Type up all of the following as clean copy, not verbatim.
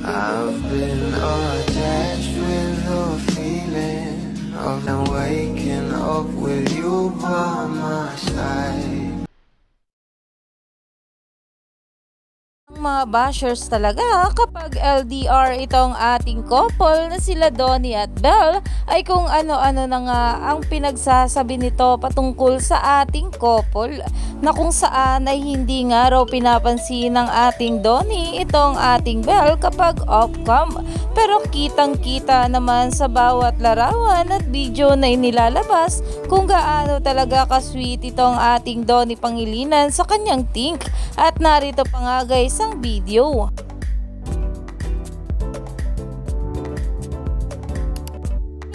I've been attached with the feeling of now waking up with you by my side. Mga bashers talaga kapag LDR itong ating couple na sila Donnie at Belle ay kung ano-ano na nga ang pinagsasabi nito patungkol sa ating couple na kung saan ay hindi nga raw pinapansin ng ating Donnie itong ating Belle kapag off-cam, pero kitang-kita naman sa bawat larawan at video na inilalabas kung gaano talaga ka-sweet itong ating Donnie Pangilinan sa kanyang think. At narito pa nga guys ang video.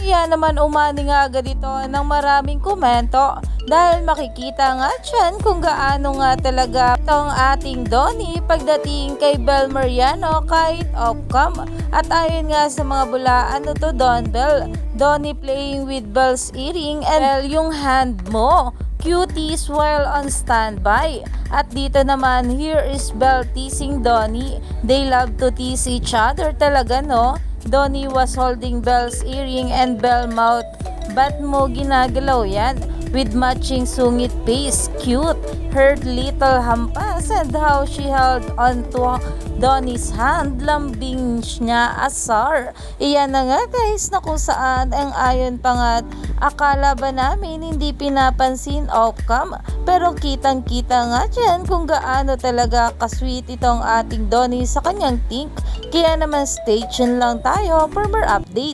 Kaya naman umani nga agad ito ng maraming komento dahil makikita nga dyan kung gaano nga talaga itong ating Donnie pagdating kay Belle Mariano kahit off-cam. At ayon nga sa mga bulaan to Don Belle, Donnie playing with Belle's earring and Belle yung hand mo. Cuties while on standby. At dito naman, here is Belle teasing Donnie. They love to tease each other talaga, no? Donnie was holding Belle's earring and Belle mouth, "Ba't mo ginagalaw yan?" With matching sungit face, cute, her little hampas and how she held onto Donnie's hand, lambing niya asar. Iyan na nga guys na kung saan ang ayon pa nga, akala ba namin hindi pinapansin off-cam, pero kitang kita nga dyan kung gaano talaga kasweet itong ating Donnie sa kanyang think. Kaya naman stay tuned lang tayo for more update.